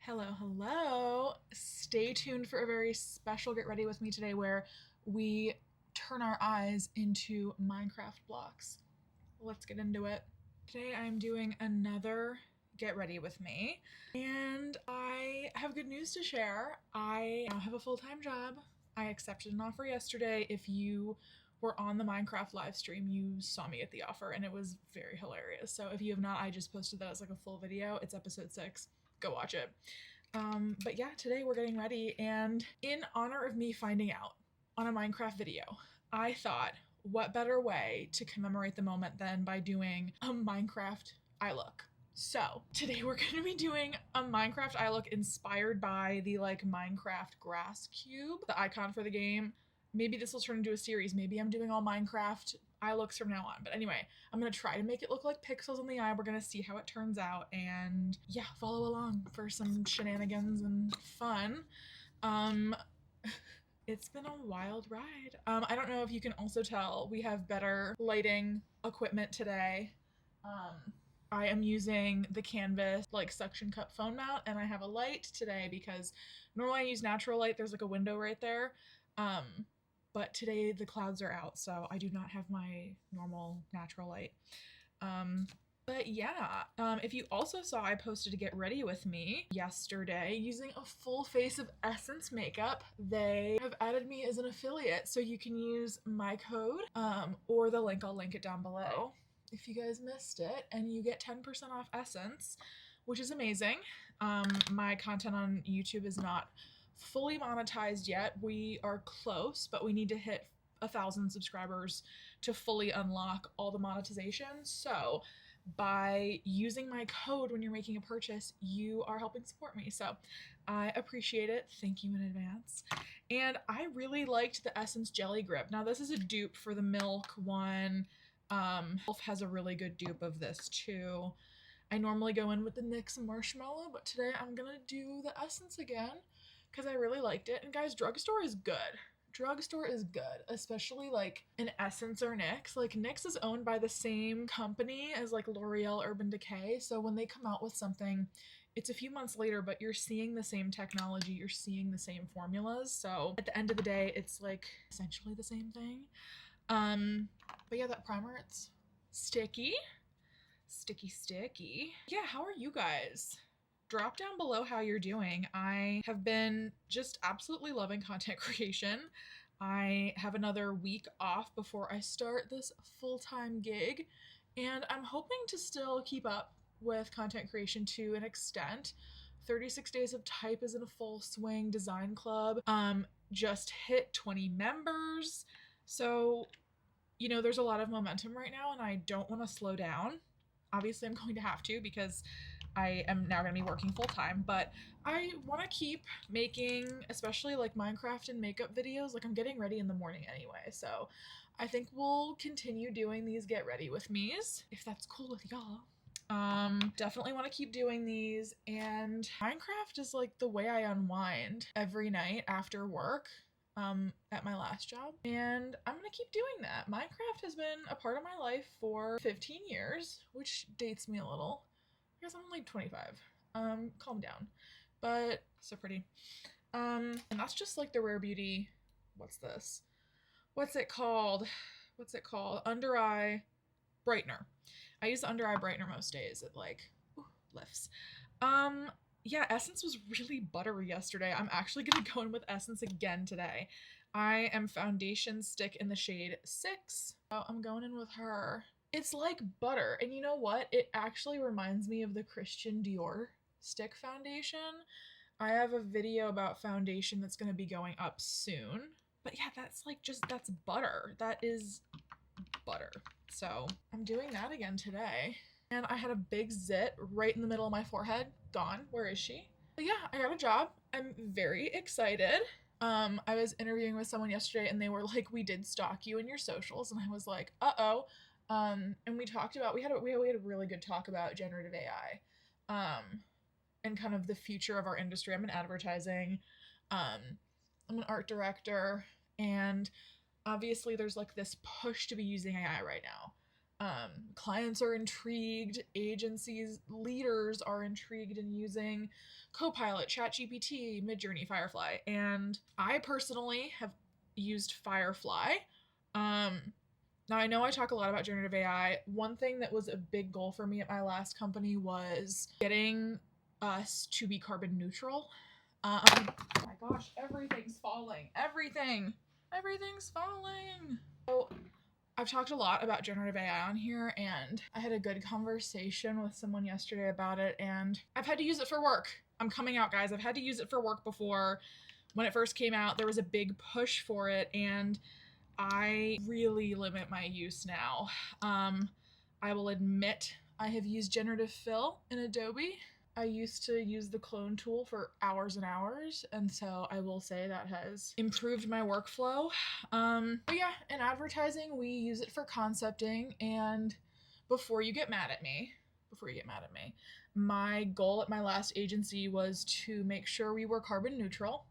Hello, hello. Stay tuned for a very special Get Ready With Me today where we turn our eyes into Minecraft blocks. Let's get into it. Today I'm doing another Get Ready With Me, and I have good news to share. I now have a full-time job. I accepted an offer yesterday. If you were on the Minecraft live stream, you saw me get the offer, and it was very hilarious. So if you have not, I just posted that as like a full video. It's episode 6. Go watch it. But yeah, today we're getting ready, and in honor of me finding out on a Minecraft video, I thought, what better way to commemorate the moment than by doing a Minecraft eye look. So today we're going to be doing a Minecraft eye look inspired by the Minecraft grass cube, the icon for the game. Maybe this will turn into a series. Maybe I'm doing all Minecraft eye looks from now on. But anyway, I'm going to try to make it look like pixels in the eye. We're going to see how it turns out. And yeah, follow along for some shenanigans and fun. It's been a wild ride. I don't know if you can also tell, we have better lighting equipment today. I am using the canvas suction cup phone mount, and I have a light today because normally I use natural light. There's a window right there. But today the clouds are out, so I do not have my normal natural light. But yeah, if you also saw, I posted to Get Ready With Me yesterday using a full face of Essence makeup. They have added me as an affiliate, so you can use my code or the link. I'll link it down below if you guys missed it, and you get 10% off Essence, which is amazing. My content on YouTube is not fully monetized yet. We are close, but we need to hit 1,000 subscribers to fully unlock all the monetization. So by using my code when you're making a purchase, you are helping support me. So I appreciate it. Thank you in advance. And I really liked the Essence Jelly Grip. Now this is a dupe for the Milk one. Elf has a really good dupe of this too. I normally go in with the NYX Marshmallow, but today I'm gonna do the Essence again because I really liked it. And guys, drugstore is good. Drugstore is good, especially an Essence or NYX. NYX is owned by the same company as L'Oreal Urban Decay, so when they come out with something, it's a few months later, but you're seeing the same technology, you're seeing the same formulas, so at the end of the day, it's essentially the same thing. But yeah, that primer, it's sticky. Sticky. Yeah, how are you guys? Drop down below how you're doing. I have been just absolutely loving content creation. I have another week off before I start this full-time gig, and I'm hoping to still keep up with content creation to an extent. 36 Days of Type is in a full swing. Design Club just hit 20 members. So, there's a lot of momentum right now, and I don't want to slow down. Obviously, I'm going to have to because I am now going to be working full-time, but I want to keep making, especially Minecraft and makeup videos. I'm getting ready in the morning anyway, so I think we'll continue doing these Get Ready With Me's, if that's cool with y'all. Definitely want to keep doing these, and Minecraft is the way I unwind every night after work. At my last job, and I'm gonna keep doing that. Minecraft has been a part of my life for 15 years, which dates me a little because I'm only 25. Calm down. But so pretty. And that's just the Rare Beauty. What's this? What's it called? Under eye brightener. I use the under eye brightener most days. It lifts. Yeah, Essence was really buttery yesterday. I'm actually gonna go in with Essence again today. I am foundation stick in the shade 6. So I'm going in with her. It's like butter, and you know what? It actually reminds me of the Christian Dior stick foundation. I have a video about foundation that's gonna be going up soon. But yeah, that's that's butter. That is butter. So I'm doing that again today. And I had a big zit right in the middle of my forehead. Gone. Where is she? But yeah, I got a job. I'm very excited. I was interviewing with someone yesterday, and they were like, "We did stalk you in your socials," and I was like, "Uh-oh." And we talked about, we had a really good talk about generative AI, and kind of the future of our industry. I'm in advertising. I'm an art director, and obviously there's this push to be using AI right now. Clients are intrigued, agencies, leaders are intrigued in using Copilot, ChatGPT, Midjourney, Firefly, and I personally have used Firefly. Now I know I talk a lot about generative AI. One thing that was a big goal for me at my last company was getting us to be carbon neutral. Oh my gosh, everything's falling. Everything's falling. So I've talked a lot about generative AI on here, and I had a good conversation with someone yesterday about it, and I've had to use it for work. I'm coming out, guys. I've had to use it for work before. When it first came out, there was a big push for it, and I really limit my use now. I will admit I have used generative fill in Adobe. I used to use the clone tool for hours and hours, and so I will say that has improved my workflow. But yeah, in advertising, we use it for concepting, and before you get mad at me, my goal at my last agency was to make sure we were carbon neutral.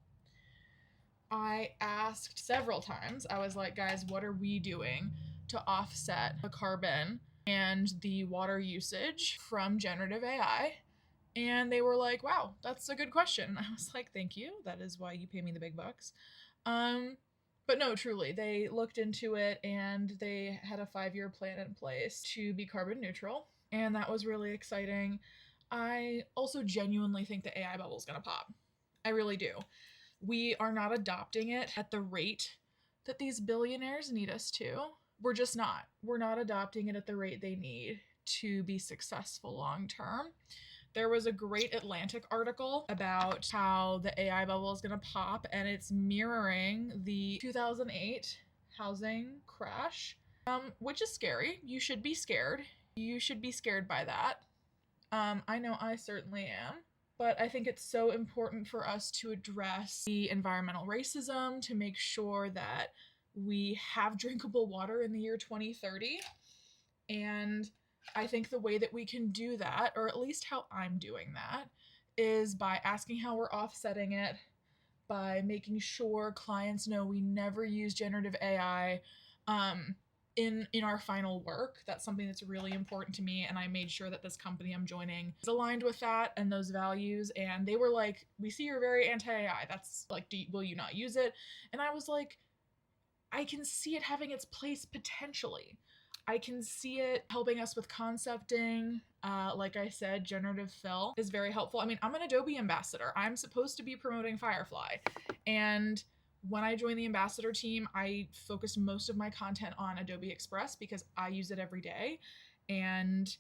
I asked several times, I was like, guys, what are we doing to offset the carbon and the water usage from generative AI? And they were like, wow, that's a good question. I was like, thank you. That is why you pay me the big bucks. But no, truly, they looked into it and they had a 5-year plan in place to be carbon neutral. And that was really exciting. I also genuinely think the AI bubble is going to pop. I really do. We are not adopting it at the rate that these billionaires need us to. We're just not. We're not adopting it at the rate they need to be successful long term. There was a great Atlantic article about how the AI bubble is going to pop, and it's mirroring the 2008 housing crash, which is scary. You should be scared. You should be scared by that. I know I certainly am. But I think it's so important for us to address the environmental racism, to make sure that we have drinkable water in the year 2030. And I think the way that we can do that, or at least how I'm doing that, is by asking how we're offsetting it, by making sure clients know we never use generative AI in our final work. That's something that's really important to me, and I made sure that this company I'm joining is aligned with that and those values. And they were like, we see you're very anti-AI. That's like, will you not use it? And I was like, I can see it having its place potentially. I can see it helping us with concepting. Like I said, generative fill is very helpful. I mean, I'm an Adobe ambassador. I'm supposed to be promoting Firefly. And when I joined the ambassador team, I focused most of my content on Adobe Express because I use it every day. And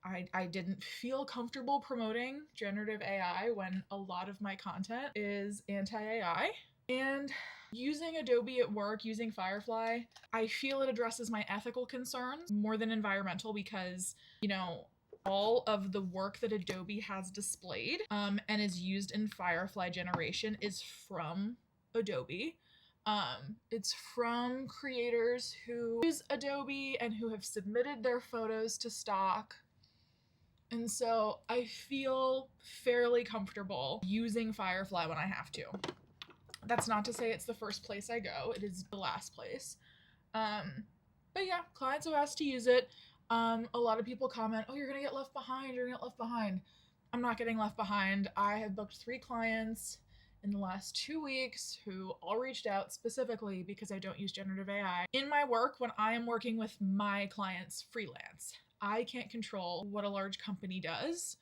I didn't feel comfortable promoting generative AI when a lot of my content is anti-AI. And using Adobe at work, using Firefly, I feel it addresses my ethical concerns more than environmental because, you know, all of the work that Adobe has displayed and is used in Firefly generation is from Adobe. It's from creators who use Adobe and who have submitted their photos to stock. And so I feel fairly comfortable using Firefly when I have to. That's not to say it's the first place I go. It is the last place. But yeah, clients have asked to use it. A lot of people comment, oh, you're going to get left behind. You're going to get left behind. I'm not getting left behind. I have booked 3 clients in the last 2 weeks who all reached out specifically because I don't use generative AI. In my work, when I am working with my clients freelance, I can't control what a large company does.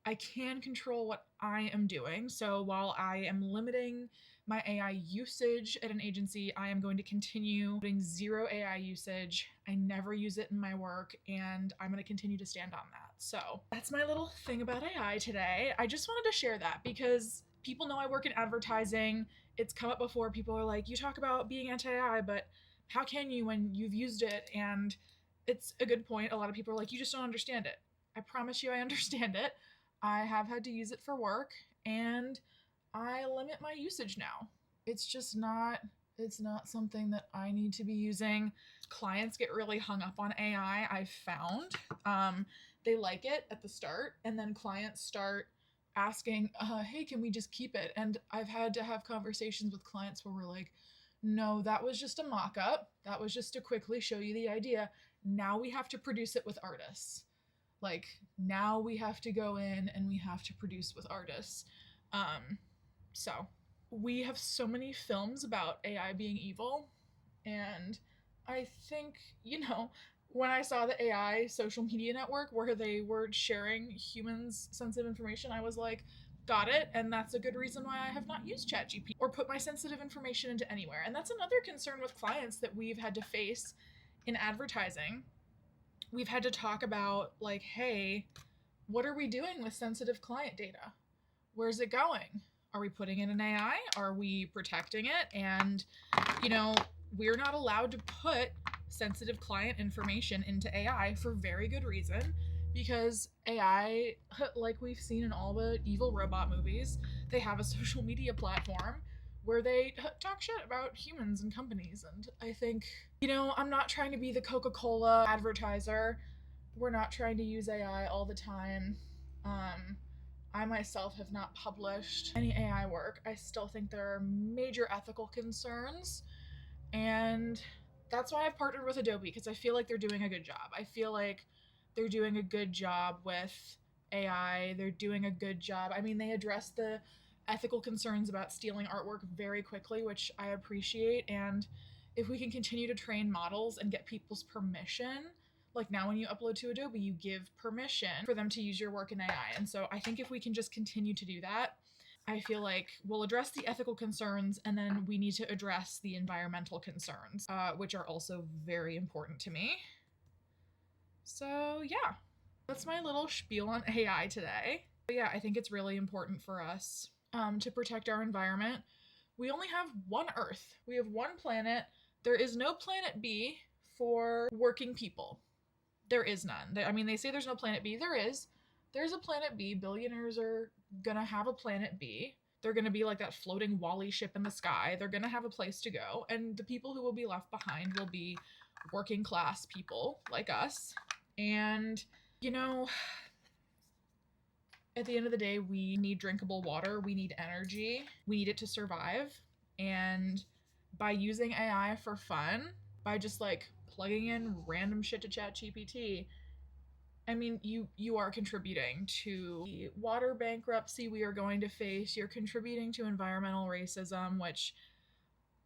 I can control what I am doing. So while I am limiting my AI usage at an agency, I am going to continue putting 0 AI usage. I never use it in my work, and I'm going to continue to stand on that. So that's my little thing about AI today. I just wanted to share that because people know I work in advertising. It's come up before. People are like, you talk about being anti-AI, but how can you when you've used it? And it's a good point. A lot of people are like, you just don't understand it. I promise you I understand it. I have had to use it for work, and I limit my usage now. It's just not something that I need to be using. Clients get really hung up on AI, I've found. They like it at the start, and then clients start asking, hey, can we just keep it? And I've had to have conversations with clients where we're like, no, that was just a mock-up. That was just to quickly show you the idea. now we have to produce it with artists. Like, now we have to go in and we have to produce with artists. So we have so many films about AI being evil, and I think, when I saw the AI social media network where they were sharing humans' sensitive information, I was like, got it. And that's a good reason why I have not used ChatGPT or put my sensitive information into anywhere. And that's another concern with clients that we've had to face in advertising. We've had to talk about, like, hey, what are we doing with sensitive client data? Where's it going? Are we putting it in AI? Are we protecting it? And, we're not allowed to put sensitive client information into AI for very good reason, because AI, like we've seen in all the evil robot movies, they have a social media platform where they talk shit about humans and companies. And I think, I'm not trying to be the Coca-Cola advertiser. We're not trying to use AI all the time. I myself have not published any AI work. I still think there are major ethical concerns, and that's why I've partnered with Adobe, because I feel like they're doing a good job. I feel like they're doing a good job with AI. They're doing a good job. I mean, they address the ethical concerns about stealing artwork very quickly, which I appreciate. And if we can continue to train models and get people's permission, like now when you upload to Adobe, you give permission for them to use your work in AI. And so I think if we can just continue to do that, I feel like we'll address the ethical concerns, and then we need to address the environmental concerns, which are also very important to me. So yeah, that's my little spiel on AI today. But yeah, I think it's really important for us to protect our environment. We only have one Earth. We have one planet. There is no planet B for working people. There is none. I mean, they say there's no planet B. There is. There's a planet B. Billionaires are gonna have a planet B. They're gonna be like that floating Wall-E ship in the sky. They're gonna have a place to go. And the people who will be left behind will be working class people like us. And, at the end of the day, we need drinkable water. We need energy. We need it to survive. And by using AI for fun, by just like plugging in random shit to ChatGPT, I mean, you are contributing to the water bankruptcy we are going to face. You're contributing to environmental racism, which,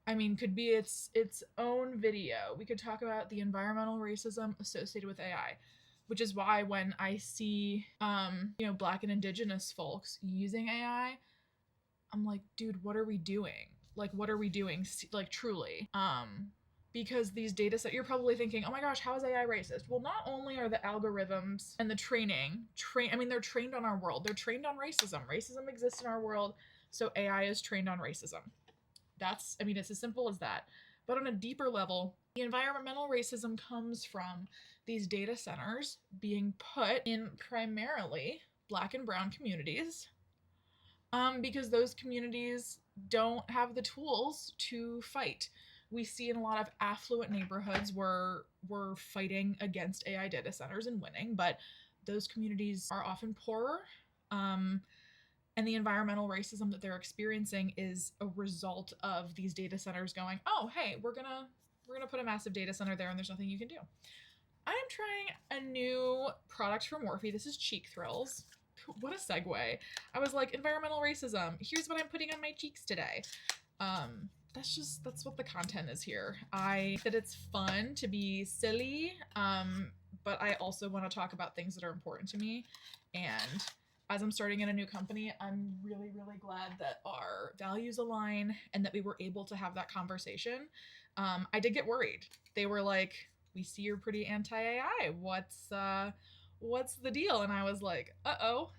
I mean, could be its own video. We could talk about the environmental racism associated with AI, which is why when I see, Black and Indigenous folks using AI, I'm like, dude, what are we doing? Like, what are we doing? Like, truly. Because these data sets, you're probably thinking, oh my gosh, how is AI racist? Well, not only are the algorithms and the they're trained on our world. They're trained on racism. Racism exists in our world, so AI is trained on racism. It's as simple as that. But on a deeper level, the environmental racism comes from these data centers being put in primarily Black and Brown communities, because those communities don't have the tools to fight. We see in a lot of affluent neighborhoods where we're fighting against AI data centers and winning, but those communities are often poorer. And the environmental racism that they're experiencing is a result of these data centers going, oh, hey, we're gonna put a massive data center there and there's nothing you can do. I am trying a new product from Morphe. This is Cheek Thrills. What a segue. I was like, environmental racism. Here's what I'm putting on my cheeks today. That's what the content is here. I think that it's fun to be silly, but I also want to talk about things that are important to me. And as I'm starting in a new company, I'm really, really glad that our values align and that we were able to have that conversation. I did get worried. They were like, we see you're pretty anti-AI. What's the deal? And I was like, uh-oh.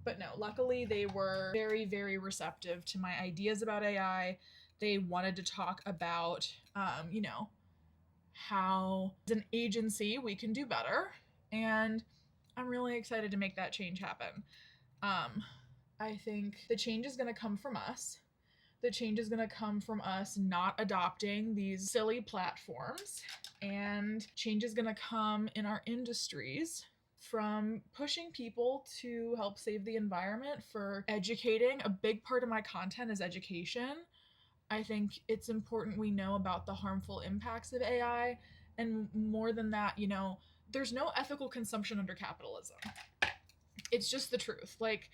But no, luckily they were very, very receptive to my ideas about AI. They wanted to talk about, how as an agency we can do better. And I'm really excited to make that change happen. I think the change is going to come from us. The change is going to come from us not adopting these silly platforms, and change is going to come in our industries from pushing people to help save the environment, for educating. A big part of my content is education. I think it's important we know about the harmful impacts of AI And more than that, there's no ethical consumption under capitalism. It's just the truth. Like,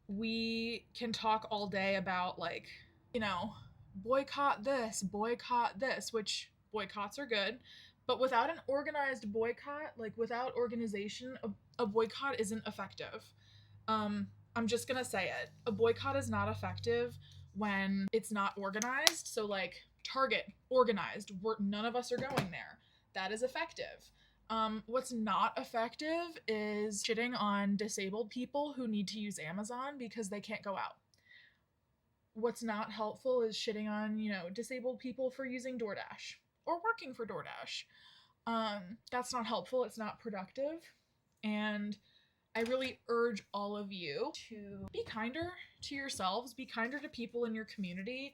we can talk all day about, like, you know, boycott this, which boycotts are good, but without an organized boycott, like without organization, a boycott isn't effective. I'm just gonna say it. A boycott is not effective when it's not organized. So, like, Target, organized. None of us are going there. That is effective. What's not effective is shitting on disabled people who need to use Amazon because they can't go out. What's not helpful is shitting on, disabled people for using DoorDash or working for DoorDash. That's not helpful. It's not productive. And I really urge all of you to be kinder to yourselves, be kinder to people in your community.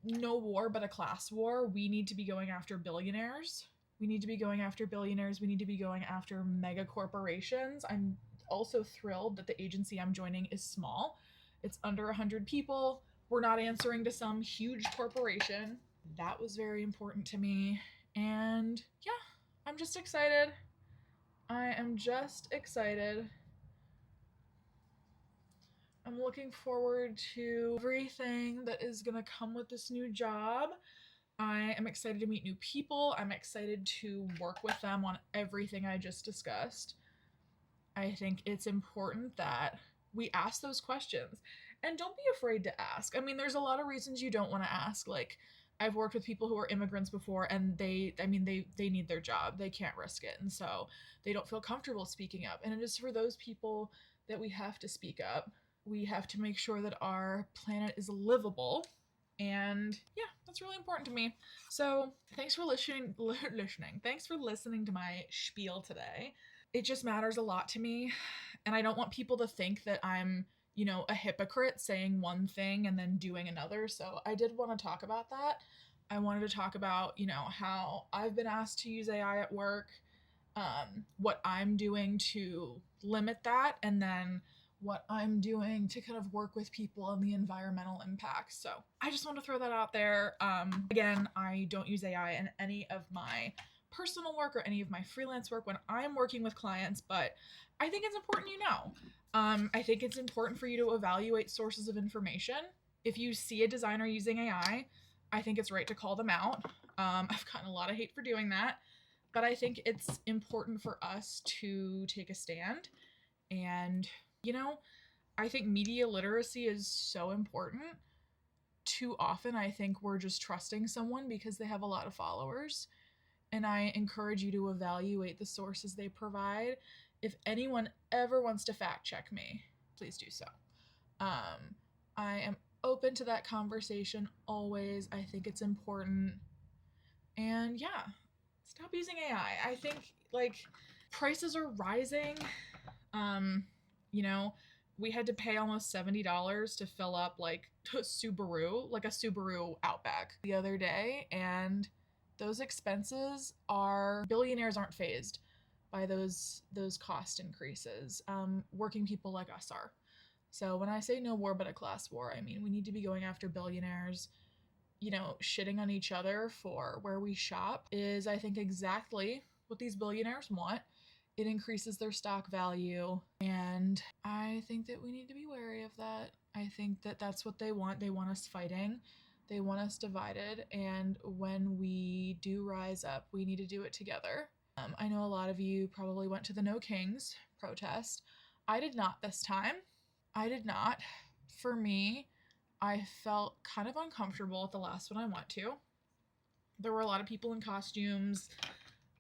No war but a class war. We need to be going after billionaires. We need to be going after billionaires. We need to be going after mega corporations. I'm also thrilled that the agency I'm joining is small. It's under 100 people. We're not answering to some huge corporation. That was very important to me. And yeah, I'm just excited. I am just excited. I'm looking forward to everything that is going to come with this new job. I am excited to meet new people. I'm excited to work with them on everything I just discussed. I think it's important that we ask those questions. And don't be afraid to ask. I mean, there's a lot of reasons you don't want to ask. Like, I've worked with people who are immigrants before, and they need their job. They can't risk it. And so they don't feel comfortable speaking up. And it is for those people that we have to speak up. We have to make sure that our planet is livable. And yeah, that's really important to me. So thanks for listening. Thanks for listening to my spiel today. It just matters a lot to me. And I don't want people to think that I'm, a hypocrite saying one thing and then doing another. So I did want to talk about that. I wanted to talk about, how I've been asked to use AI at work, what I'm doing to limit that, and then what I'm doing to kind of work with people on the environmental impacts. So I just want to throw that out there. Again, I don't use AI in any of my personal work or any of my freelance work when I'm working with clients, but I think it's important I think it's important for you to evaluate sources of information. If you see a designer using AI, I think it's right to call them out. I've gotten a lot of hate for doing that, but I think it's important for us to take a stand. And, I think media literacy is so important. Too often, I think we're just trusting someone because they have a lot of followers. And I encourage you to evaluate the sources they provide. If anyone ever wants to fact check me, please do so. I am open to that conversation always. I think it's important. And yeah, stop using AI. I think, like, prices are rising. We had to pay almost $70 to fill up like a Subaru Outback the other day, and those expenses billionaires aren't fazed by those cost increases. Working people like us are. So when I say no war but a class war, I mean we need to be going after billionaires. Shitting on each other for where we shop is, I think, exactly what these billionaires want. It increases their stock value, and I think that we need to be wary of that. I think that that's what they want. They want us fighting. They want us divided, and when we do rise up, we need to do it together. I know a lot of you probably went to the No Kings protest. I did not this time. I did not. For me, I felt kind of uncomfortable at the last one I went to. There were a lot of people in costumes.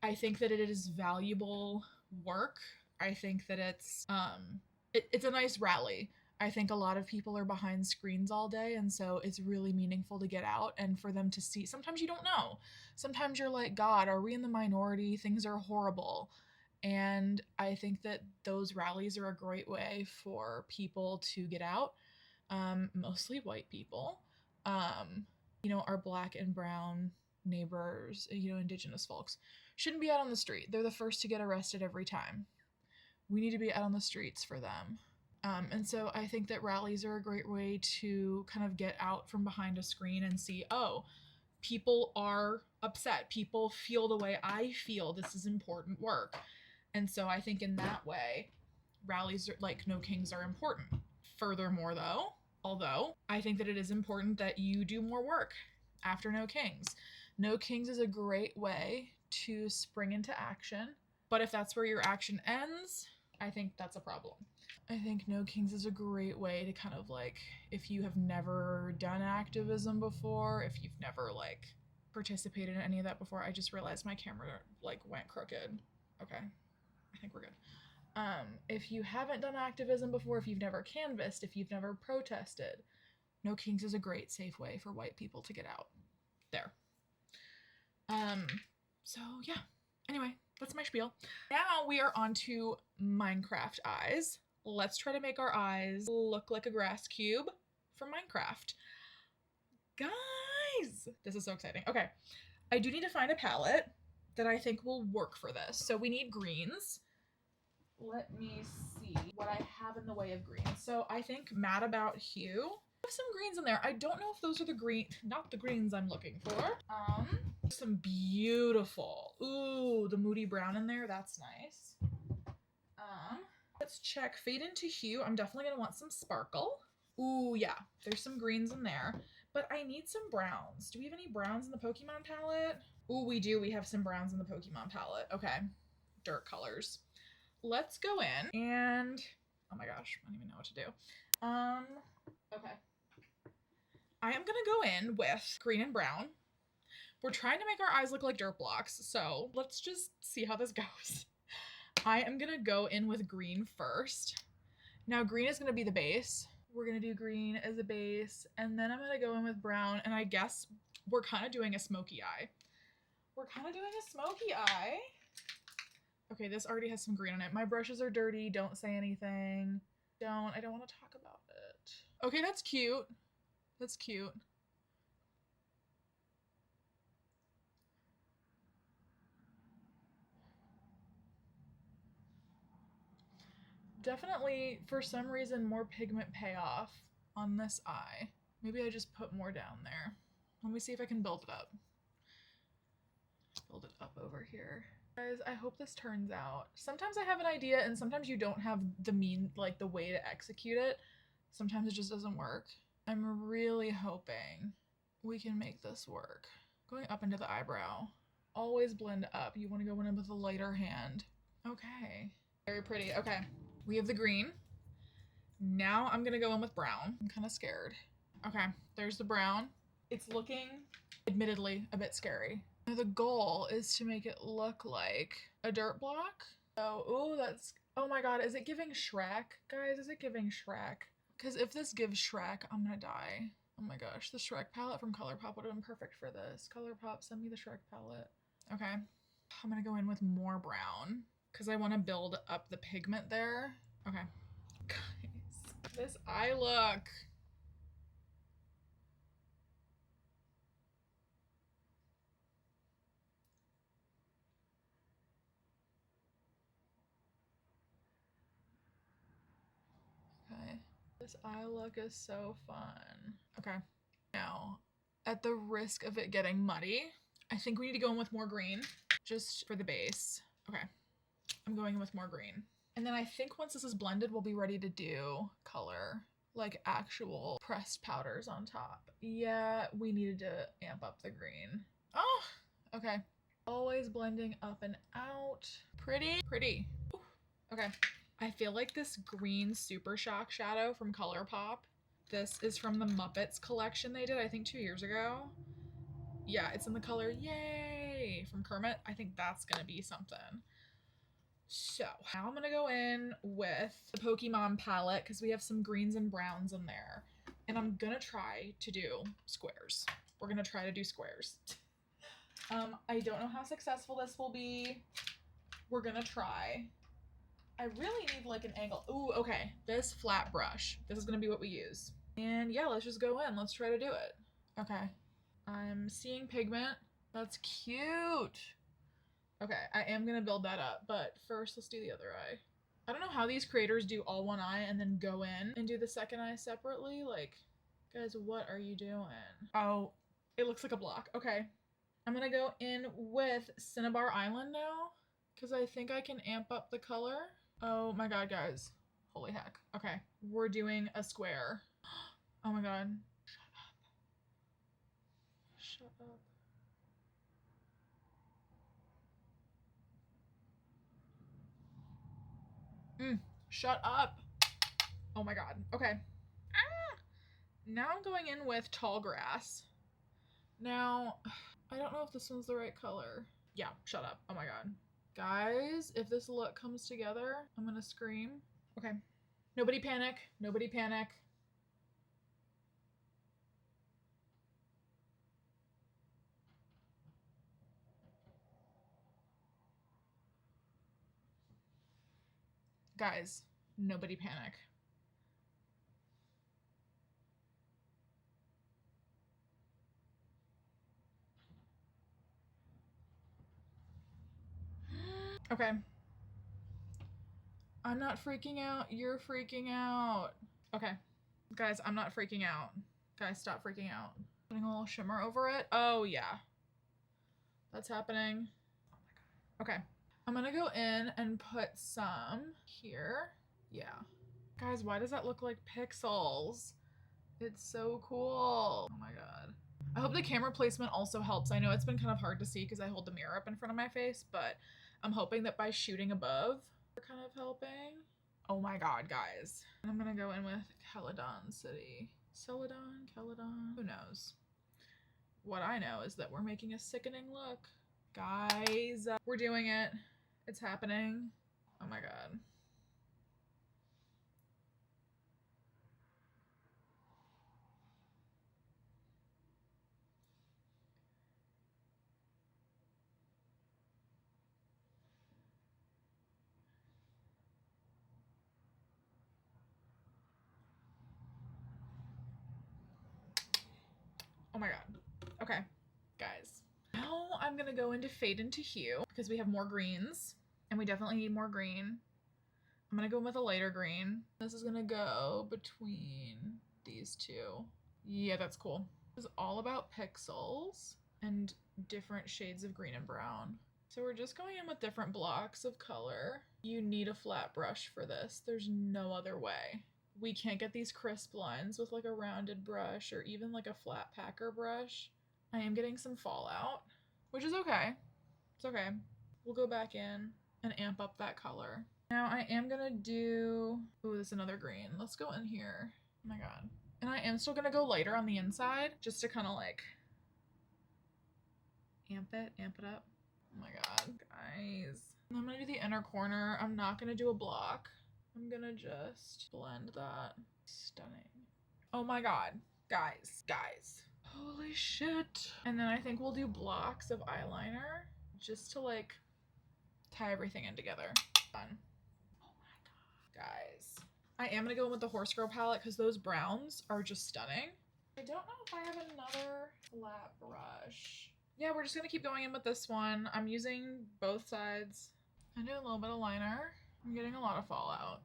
I think that it is valuable work. I think that it's a nice rally. I think a lot of people are behind screens all day, and so it's really meaningful to get out and for them to see. Sometimes you don't know. Sometimes you're like, God, are we in the minority? Things are horrible. And I think that those rallies are a great way for people to get out, mostly white people, our Black and brown neighbors, indigenous folks shouldn't be out on the street. They're the first to get arrested every time. We need to be out on the streets for them. And so I think that rallies are a great way to kind of get out from behind a screen and see, oh, people are upset. People feel the way I feel. This is important work. And so I think in that way, rallies like No Kings are important. Furthermore, though, although I think that it is important that you do more work after No Kings. No Kings is a great way to spring into action. But if that's where your action ends, I think that's a problem. I think No Kings is a great way to kind of like, if you have never done activism before, if you've never like participated in any of that before. I just realized my camera like went crooked. Okay, I think we're good. If you haven't done activism before, if you've never canvassed, if you've never protested, No Kings is a great safe way for white people to get out there. So yeah, anyway, that's my spiel. Now we are on to Minecraft eyes. Let's try to make our eyes look like a grass cube from Minecraft. Guys, this is so exciting. Okay, I do need to find a palette that I think will work for this. So we need greens. Let me see what I have in the way of greens. So I think Mad About Hue. I have some greens in there. I don't know if those are the green, not the greens I'm looking for. Some beautiful, ooh, the Moody Brown in there. That's nice. Let's check Fade into Hue. I'm definitely gonna want some sparkle. Ooh, yeah, there's some greens in there, but I need some browns. Do we have any browns in the Pokemon palette? Ooh, we do. We have some browns in the Pokemon palette. Okay, dirt colors. Let's go in and, oh my gosh, I don't even know what to do. Okay. I am gonna go in with green and brown. We're trying to make our eyes look like dirt blocks, so let's just see how this goes. I am gonna go in with green first. Now green is gonna be the base. We're gonna do green as a base, and then I'm gonna go in with brown, and I guess we're kind of doing a smoky eye. We're kind of doing a smoky eye. Okay, this already has some green on it. My brushes are dirty. Don't say anything. I don't want to talk about it. Okay, that's cute. That's cute. Definitely, for some reason, more pigment payoff on this eye. Maybe I just put more down there. Let me see if I can build it up. Build it up over here. Guys, I hope this turns out. Sometimes I have an idea and sometimes you don't have the way to execute it. Sometimes it just doesn't work. I'm really hoping we can make this work. Going up into the eyebrow. Always blend up. You want to go in with a lighter hand. Okay. Very pretty. Okay. We have the green. Now I'm gonna go in with brown. I'm kind of scared. Okay, there's the brown. It's looking, admittedly, a bit scary. The goal is to make it look like a dirt block. So, ooh, that's, oh my god, is it giving Shrek? Guys, is it giving Shrek? Because if this gives Shrek, I'm gonna die. Oh my gosh, the Shrek palette from ColourPop would have been perfect for this. ColourPop, send me the Shrek palette. Okay, I'm gonna go in with more brown because I want to build up the pigment there. Okay. Guys, this eye look. Okay. This eye look is so fun. Okay. Now, at the risk of it getting muddy, I think we need to go in with more green just for the base. Okay. I'm going in with more green. And then I think once this is blended, we'll be ready to do color, like actual pressed powders on top. Yeah, we needed to amp up the green. Oh, okay. Always blending up and out. Pretty, pretty. Ooh, okay. I feel like this green Super Shock shadow from ColourPop. This is from the Muppets collection they did, I think 2 years ago. Yeah, it's in the color Yay from Kermit. I think that's gonna be something. So now I'm gonna go in with the Pokemon palette because we have some greens and browns in there. And I'm gonna try to do squares. We're gonna try to do squares. I don't know how successful this will be. We're gonna try. I really need like an angle. Ooh, okay. This flat brush. This is gonna be what we use. And yeah, let's just go in. Let's try to do it. Okay. I'm seeing pigment. That's cute. Okay, I am gonna build that up, but first let's do the other eye. I don't know how these creators do all one eye and then go in and do the second eye separately. Like, guys, what are you doing? Oh, It looks like a block. Okay. I'm gonna go in with Cinnabar Island now because I think I can amp up the color. Oh my god, guys. Holy heck. Okay. We're doing a square. Oh my god. Shut up. Shut up. Oh my god. Okay. Ah! Now I'm going in with Tall Grass. Now, I don't know if this one's the right color. Yeah, shut up. Oh my god. Guys, if this look comes together, I'm gonna scream. Okay. Nobody panic. Nobody panic. Guys, nobody panic. Okay. I'm not freaking out. You're freaking out. Okay. Guys, I'm not freaking out. Guys, stop freaking out. Putting a little shimmer over it. Oh, yeah. That's happening. Oh my god. Okay. I'm gonna go in and put some here. Yeah. Guys, why does that look like pixels? It's so cool. Oh my god. I hope the camera placement also helps. I know it's been kind of hard to see because I hold the mirror up in front of my face, but I'm hoping that by shooting above, we're kind of helping. Oh my god, guys. And I'm gonna go in with Caledon City. Celadon? Caledon? Who knows? What I know is that we're making a sickening look. Guys, we're doing it. It's happening. Oh my god. Oh my god. Okay, guys. Now I'm gonna go into Fade into Hue because we have more greens and we definitely need more green. I'm gonna go with a lighter green. This is gonna go between these two. Yeah, that's cool. It's all about pixels and different shades of green and brown. So we're just going in with different blocks of color. You need a flat brush for this. There's no other way. We can't get these crisp lines with like a rounded brush or even like a flat packer brush. I am getting some fallout, which is okay. It's okay. We'll go back in and amp up that color. Now I am gonna do, ooh, this is another green. Let's go in here. Oh my god. And I am still gonna go lighter on the inside just to kind of like amp it up. Oh my god, guys. And I'm gonna do the inner corner. I'm not gonna do a block. I'm gonna just blend that. Stunning. Oh my god, guys. Holy shit. And then I think we'll do blocks of eyeliner just to like tie everything in together. Fun. Oh my god, guys. I am gonna go in with the Horse Girl palette because those browns are just stunning. I don't know if I have another flat brush. Yeah, we're just gonna keep going in with this one. I'm using both sides. I do a little bit of liner. I'm getting a lot of fallout.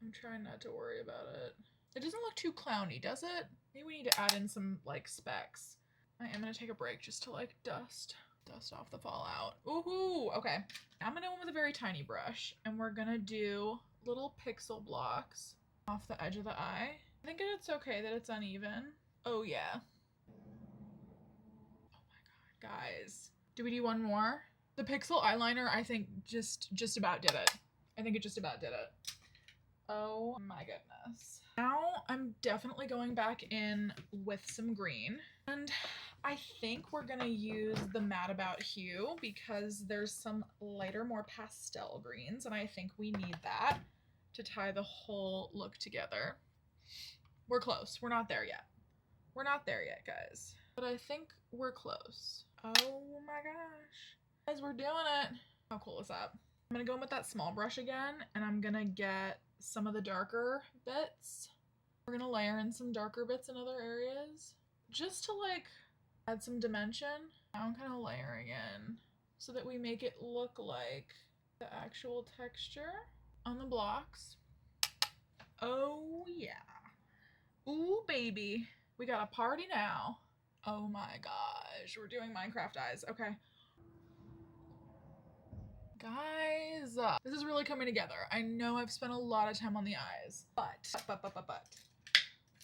I'm trying not to worry about it. It doesn't look too clowny, does it? Maybe we need to add in some like specks. I am gonna take a break just to like dust off the fallout. Ooh, okay. I'm gonna go in with a very tiny brush and we're gonna do little pixel blocks off the edge of the eye. I think it's okay that it's uneven. Oh yeah. Oh my god, guys. Do we do one more? The pixel eyeliner, I think just about did it. I think it just about did it. Oh my goodness. Now I'm definitely going back in with some green. And I think we're gonna use the Mad About Hue because there's some lighter, more pastel greens, and I think we need that to tie the whole look together. We're close. We're not there yet. We're not there yet, guys. But I think we're close. Oh my gosh. Guys, we're doing it. How cool is that? I'm gonna go in with that small brush again, and I'm gonna get some of the darker bits. We're gonna layer in some darker bits in other areas just to like add some dimension. Now I'm kind of layering in so that we make it look like the actual texture on the blocks. Oh yeah. Ooh baby, we got a party now. Oh my gosh, we're doing Minecraft eyes. Okay. Guys, this is really coming together. I know I've spent a lot of time on the eyes, but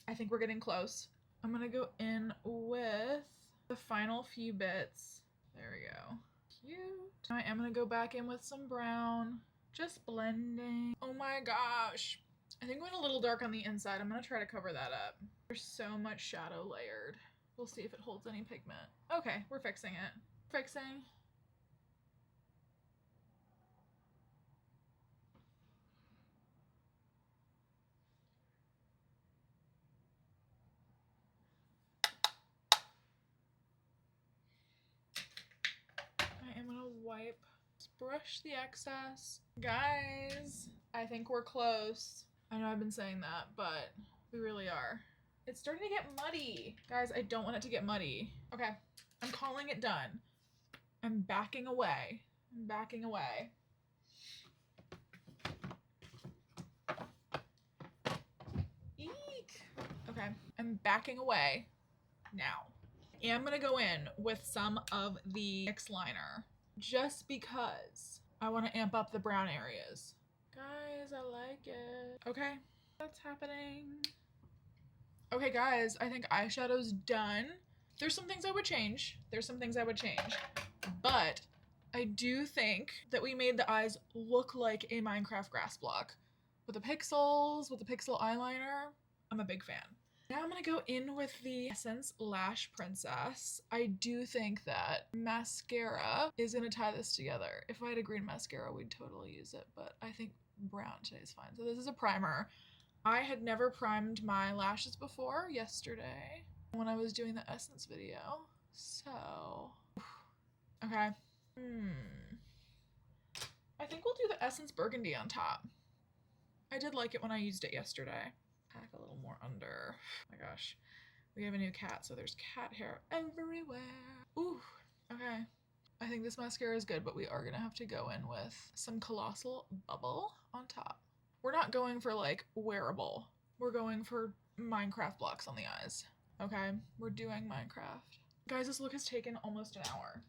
I think we're getting close. I'm gonna go in with the final few bits. There we go. Cute. I am gonna go back in with some brown, just blending. Oh my gosh. I think I went a little dark on the inside. I'm gonna try to cover that up. There's so much shadow layered. We'll see if it holds any pigment. Okay, we're fixing it. Fixing. I am gonna wipe, just brush the excess. Guys, I think we're close. I know I've been saying that, but we really are. It's starting to get muddy. Guys, I don't want it to get muddy. Okay, I'm calling it done. I'm backing away. I'm backing away. Eek. Okay, I'm backing away now. I'm gonna go in with some of the X liner just because I want to amp up the brown areas. Guys, I like it. Okay, that's happening. Okay, guys, I think eyeshadow's done. There's some things I would change. But I do think that we made the eyes look like a Minecraft grass block. With the pixels, with the pixel eyeliner, I'm a big fan. Now I'm gonna go in with the Essence Lash Princess. I do think that mascara is gonna tie this together. If I had a green mascara, we'd totally use it, but I think brown today is fine. So this is a primer. I had never primed my lashes before yesterday when I was doing the Essence video. So, okay. I think we'll do the Essence Burgundy on top. I did like it when I used it yesterday. Pack a little more under. Oh my gosh. We have a new cat, so there's cat hair everywhere. Ooh, okay. I think this mascara is good, but we are gonna have to go in with some Colossal Bubble on top. We're not going for like wearable. We're going for Minecraft blocks on the eyes. Okay, we're doing Minecraft. Guys, this look has taken almost an hour.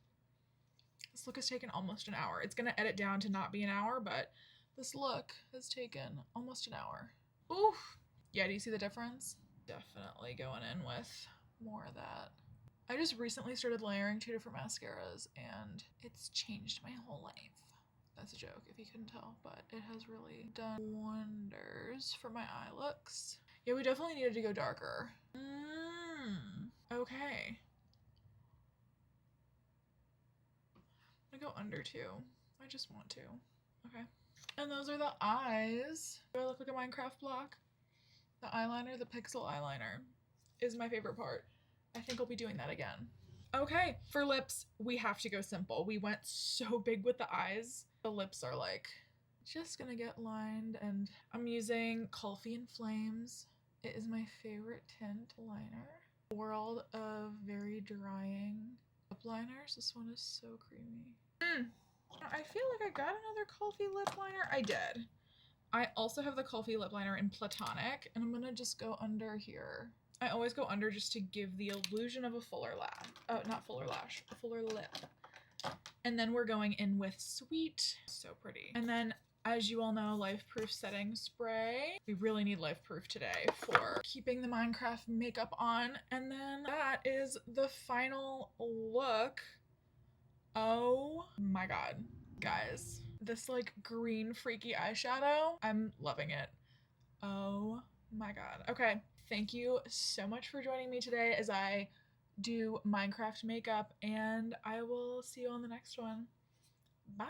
It's gonna edit down to not be an hour, but this look has taken almost an hour. Oof. Yeah, do you see the difference? Definitely going in with more of that. I just recently started layering 2 different mascaras and it's changed my whole life. That's a joke if you couldn't tell, but it has really done wonders for my eye looks. Yeah, we definitely needed to go darker. Okay. I'm gonna go under too. I just want to. Okay. And those are the eyes. Do I look like a Minecraft block? The eyeliner, the pixel eyeliner, is my favorite part. I think I'll be doing that again. Okay, for lips, we have to go simple. We went so big with the eyes. The lips are like just gonna get lined, and I'm using Coffee and Flames. It is my favorite tint liner. World of very drying lip liners. This one is so creamy. I feel like I got another Coffee lip liner. I did. I also have the Coffee lip liner in Platonic, and I'm gonna just go under here. I always go under just to give the illusion of a fuller lash. Oh, not fuller lash, a fuller lip. And then we're going in with Sweet. So pretty. And then, as you all know, Life Proof setting spray. We really need Life Proof today for keeping the Minecraft makeup on. And then that is the final look. Oh my god, guys. This like green freaky eyeshadow, I'm loving it. Oh my god. Okay, thank you so much for joining me today as I do Minecraft makeup, and I will see you on the next one. Bye.